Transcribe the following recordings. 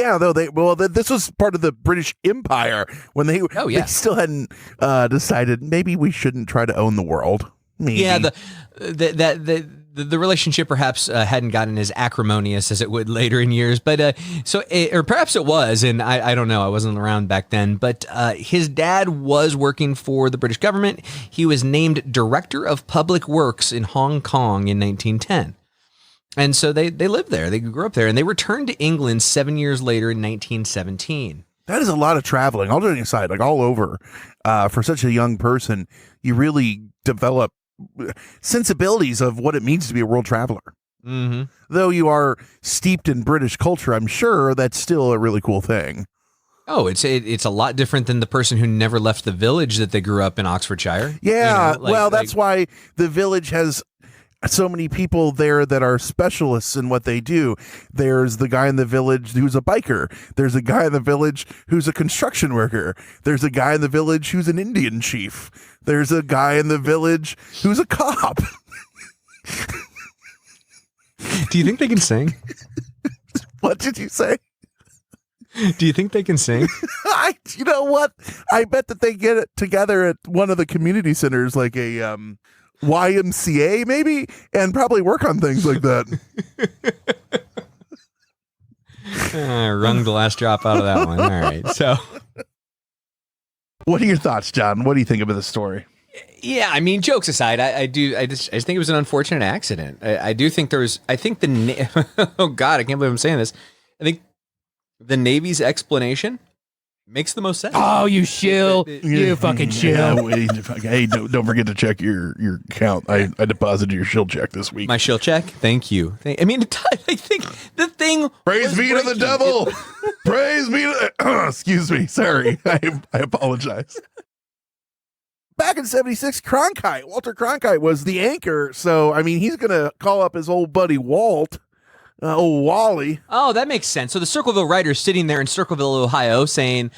Yeah, though this was part of the British Empire when they still hadn't decided maybe we shouldn't try to own the world. Maybe. Yeah, the relationship perhaps hadn't gotten as acrimonious as it would later in years, but or perhaps it was, and I don't know. I wasn't around back then, but his dad was working for the British government. He was named Director of Public Works in Hong Kong in 1910. And so they lived there. They grew up there, and they returned to England 7 years later in 1917. That is a lot of traveling. All joking aside, like all over, for such a young person, you really develop sensibilities of what it means to be a world traveler. Mm-hmm. Though you are steeped in British culture, I'm sure that's still a really cool thing. Oh, it's a lot different than the person who never left the village that they grew up in Oxfordshire. Yeah, that's why the village has so many people there that are specialists in what they do. There's the guy in the village who's a biker. There's a guy in the village who's a construction worker. There's a guy in the village who's an Indian chief. There's a guy in the village who's a cop. Do you think they can sing? What did you say? Do you think they can sing? You know what? I bet that they get it together at one of the community centers, like a YMCA maybe, and probably work on things like that. Wrung the last drop out of that one. All right. So what are your thoughts, John? What do you think about this story? Yeah, I mean, jokes aside, I just think it was an unfortunate accident. I do think oh God, I can't believe I'm saying this. I think the Navy's explanation makes the most sense. Oh, you shill. You fucking shill. Hey, don't forget to check your account. I deposited your shill check this week. My shill check? Thank you. I think the thing... Praise be to the devil. Praise be to... excuse me. Sorry. I apologize. Back in 76, Walter Cronkite was the anchor. So, I mean, he's going to call up his old buddy Walt. Wally. Oh, that makes sense. So the Circleville writer's sitting there in Circleville, Ohio saying,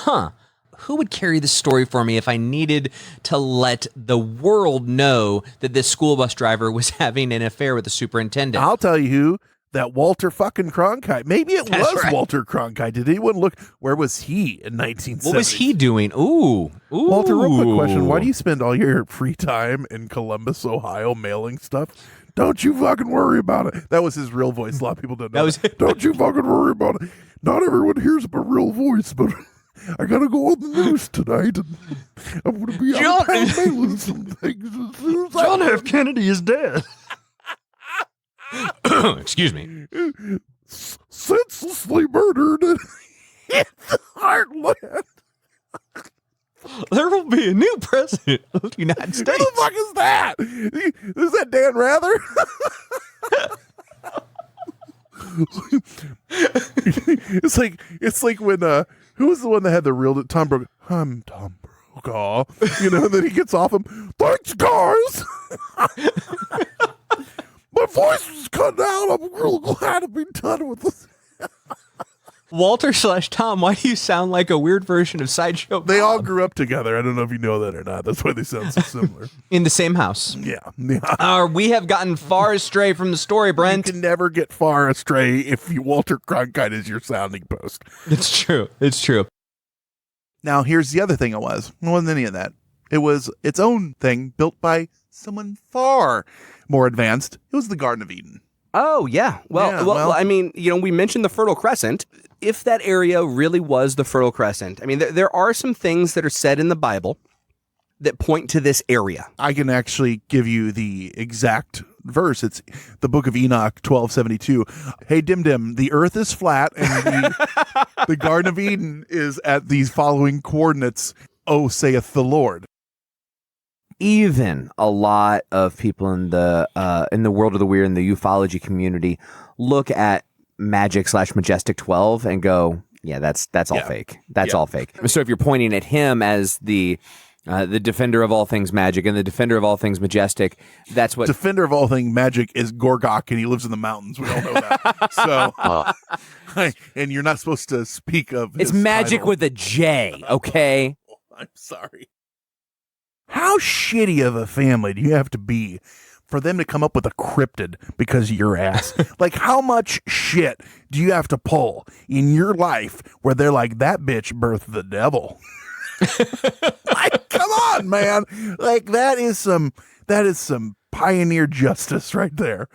who would carry this story for me if I needed to let the world know that this school bus driver was having an affair with the superintendent? I'll tell you who. That Walter fucking Cronkite. Maybe it was right. Walter Cronkite. Did anyone look? Where was he in 1970? What was he doing? Ooh. Walter, real quick question. Why do you spend all your free time in Columbus, Ohio mailing stuff? Don't you fucking worry about it. That was his real voice. A lot of people don't know. Don't you fucking worry about it. Not everyone hears my real voice, but I gotta go on the news tonight, and I'm gonna be out of town mailing some things. John F. Kennedy is dead. Excuse me. Senselessly murdered in the heartland. There will be a new president of the United States. Who the fuck is that? Is that Dan Rather? it's like when who was the one that had the real Tom Brokaw? I'm Tom Brokaw. You know, and then he gets off him. Thanks, guys. My voice was cut out. I'm real glad to be done with this. Walter/Tom, why do you sound like a weird version of Sideshow Bob? They all grew up together. I don't know if you know that or not. That's why they sound so similar. In the same house. Yeah. We have gotten far astray from the story, Brent. You can never get far astray if Walter Cronkite is your sounding post. It's true. It's true. Now, here's the other thing it wasn't any of that. It was its own thing built by someone far more advanced. It was the Garden of Eden. Oh, yeah. Well, I mean, we mentioned the Fertile Crescent. If that area really was the Fertile Crescent, I mean, there are some things that are said in the Bible that point to this area. I can actually give you the exact verse. It's the book of Enoch 12:72. Hey, Dim, the earth is flat and the Garden of Eden is at these following coordinates. Oh, saith the Lord. Even a lot of people in the world of the weird, in the ufology community, look at Magic/Majestic 12 and go, yeah, that's all fake. That's all fake. So if you're pointing at him as the defender of all things magic and the defender of all things majestic, that's what... Defender of all things magic is Gorgok, and he lives in the mountains. We all know that. So, and you're not supposed to speak of his It's magic title. with a J, okay? I'm sorry. How shitty of a family do you have to be for them to come up with a cryptid because of your ass. Like, how much shit do you have to pull in your life where they're like, that bitch birthed the devil? Like, come on, man. Like, that is some pioneer justice right there.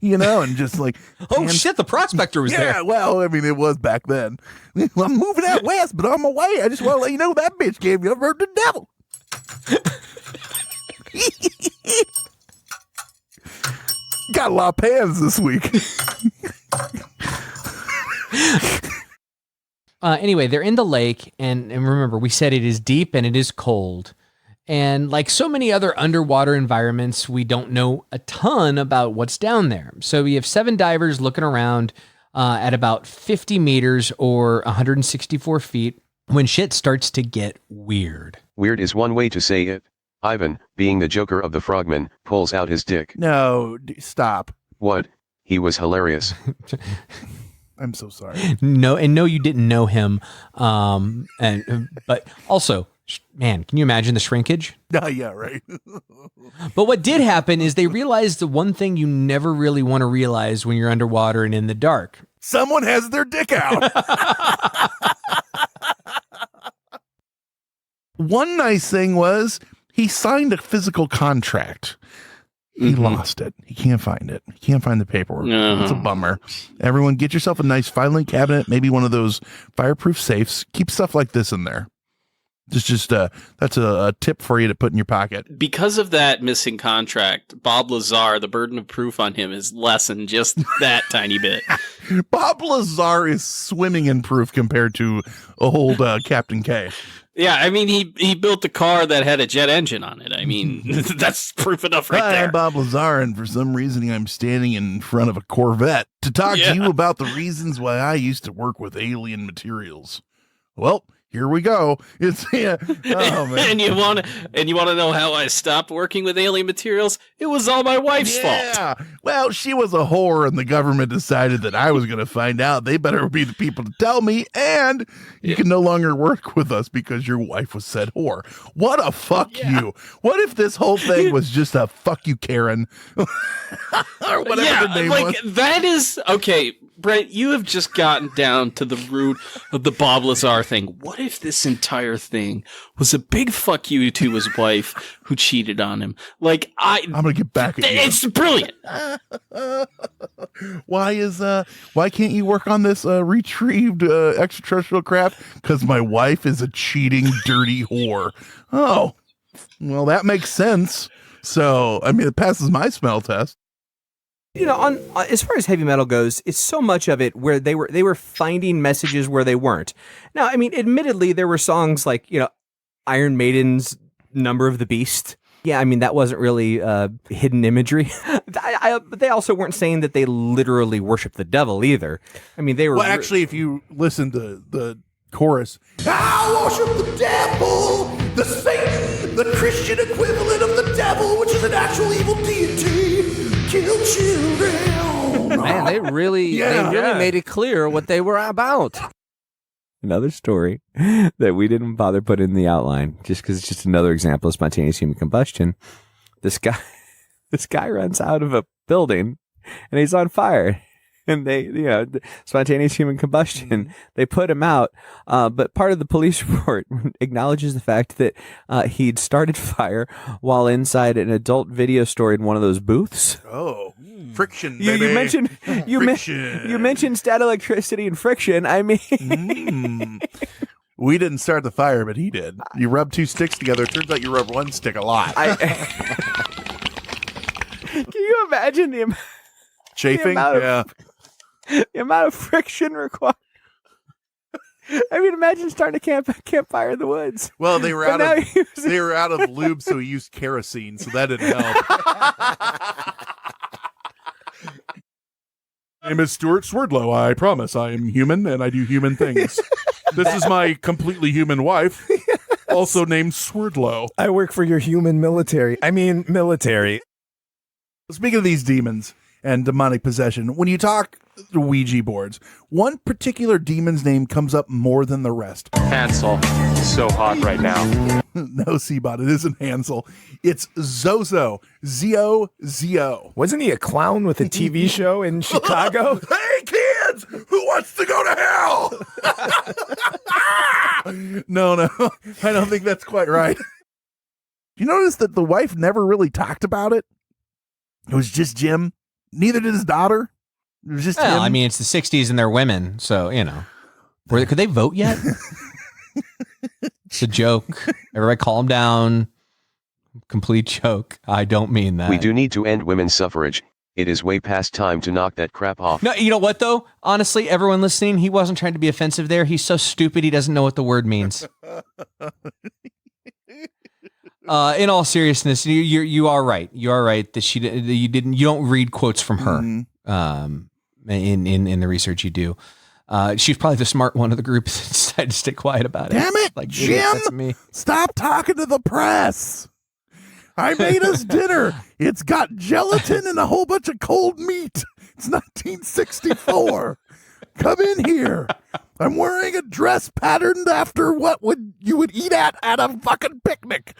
You know, and just like, oh shit, the prospector was there. Yeah, well, I mean, it was back then. I'm moving out west, but on my way, I just want to let you know that bitch gave you birth to the devil. Got a lot of pans this week. Anyway, they're in the lake, and remember, we said it is deep and it is cold. And like so many other underwater environments, we don't know a ton about what's down there. So we have 7 divers looking around at about 50 meters or 164 feet when shit starts to get weird. Weird is one way to say it. Ivan, being the Joker of the Frogman, pulls out his dick. No, stop. What? He was hilarious. I'm so sorry. No, you didn't know him. But also, man, can you imagine the shrinkage? Yeah, right. But what did happen is they realized the one thing you never really want to realize when you're underwater and in the dark. Someone has their dick out. One nice thing was he signed a physical contract. He lost it. He can't find it. He can't find the paperwork. It's a bummer. Everyone get yourself a nice filing cabinet, maybe one of those fireproof safes. Keep stuff like this in there. Just that's a tip for you to put in your pocket. Because of that missing contract, Bob Lazar, the burden of proof on him is lessened just that tiny bit. Bob Lazar is swimming in proof compared to old Captain K. Yeah, I mean, he built a car that had a jet engine on it. I mean, that's proof enough right there. I'm Bob Lazar, and for some reason I'm standing in front of a Corvette to talk to you about the reasons why I used to work with alien materials. Well, here we go. It's oh man. and you want to know how I stopped working with alien materials? It was all my wife's fault. Yeah. Well, she was a whore, and the government decided that I was going to find out. They better be the people to tell me, and you can no longer work with us because your wife was said whore. What a fuck you. What if this whole thing was just a fuck you, Karen? Or whatever the name was. That is okay. Brent, you have just gotten down to the root of the Bob Lazar thing. What if this entire thing was a big fuck you to his wife who cheated on him? Like, I'm gonna get back at you. It's brilliant. Why can't you work on this retrieved extraterrestrial craft? Because my wife is a cheating, dirty whore. Oh, well, that makes sense. So, I mean, it passes my smell test. You know, on as far as heavy metal goes, it's so much of it where they were finding messages where they weren't. Now, I mean, admittedly, there were songs like, you know, Iron Maiden's Number of the Beast. Yeah, I mean, that wasn't really hidden imagery. But they also weren't saying that they literally worship the devil either. I mean, they were... Well, actually, if you listen to the chorus, I worship the devil, the Satan, the Christian equivalent of the devil, which is an actual evil deity. Kill children. Man, they really made it clear what they were about. Another story that we didn't bother putting in the outline, just because it's just another example of spontaneous human combustion. This guy runs out of a building and he's on fire. And spontaneous human combustion, they put him out. But part of the police report acknowledges the fact that he'd started fire while inside an adult video store in one of those booths. Oh, friction, baby. You mentioned stat electricity and friction. I mean, we didn't start the fire, but he did. You rub 2 sticks together. It turns out you rub 1 stick a lot. Can you imagine the chafing? The amount of friction required. I mean, imagine starting a campfire in the woods. Well, they were out of lube, so he used kerosene, so that didn't help. My name is Stuart Swerdlow. I promise I am human and I do human things. This is my completely human wife, also named Swerdlow. I work for your human military. Speaking of these demons and demonic possession, when you talk the Ouija boards, one particular demon's name comes up more than the rest. Hansel, so hot right now. No, Seabot, it isn't Hansel. It's Zozo. Z-O-Z-O. Wasn't he a clown with a TV show in Chicago? Hey, kids! Who wants to go to hell? No, I don't think that's quite right. You notice that the wife never really talked about it? It was just Jim. Neither did his daughter. It was just him. I mean, it's the 60s and they're women, so, could they vote yet? It's a joke. Everybody calm down. Complete joke. I don't mean that. We do need to end women's suffrage. It is way past time to knock that crap off. No, you know what, though? Honestly, everyone listening, he wasn't trying to be offensive there. He's so stupid, he doesn't know what the word means. In all seriousness, you are right. You are right that you don't read quotes from her. In the research you do. She's probably the smart one of the group that decided to stay quiet about it. Damn it, like, Jim! That's me. Stop talking to the press. I made us dinner. It's got gelatin and a whole bunch of cold meat. It's 1964. Come in here. I'm wearing a dress patterned after what you would eat at a fucking picnic.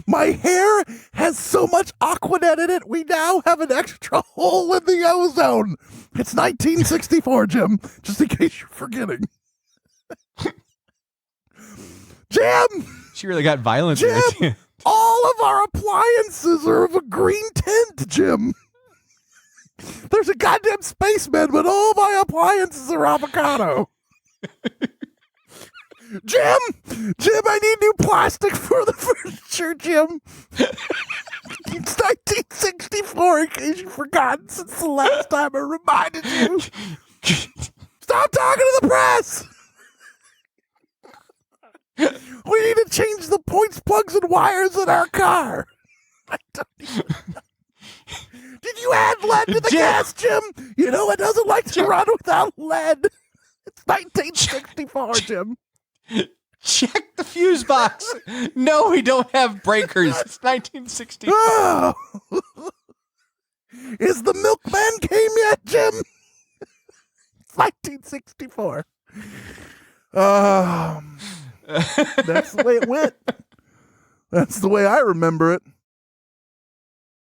My hair has so much Aquanet in it, we now have an extra hole in the ozone. It's 1964, Jim, just in case you're forgetting. Jim! She really got violent. Jim! All of our appliances are of a green tint, Jim. There's a goddamn spaceman, but all my appliances are avocado. Jim, I need new plastic for the furniture, Jim. It's 1964, in case you've forgotten since the last time I reminded you. Stop talking to the press. We need to change the points, plugs, and wires in our car. Did you add lead to the gas, Jim? You know it doesn't like to run without lead. It's 1964, Jim. Check the fuse box. No, we don't have breakers. It's 1964. Oh. Is the milkman came yet, Jim? It's 1964. That's the way it went. That's the way I remember it.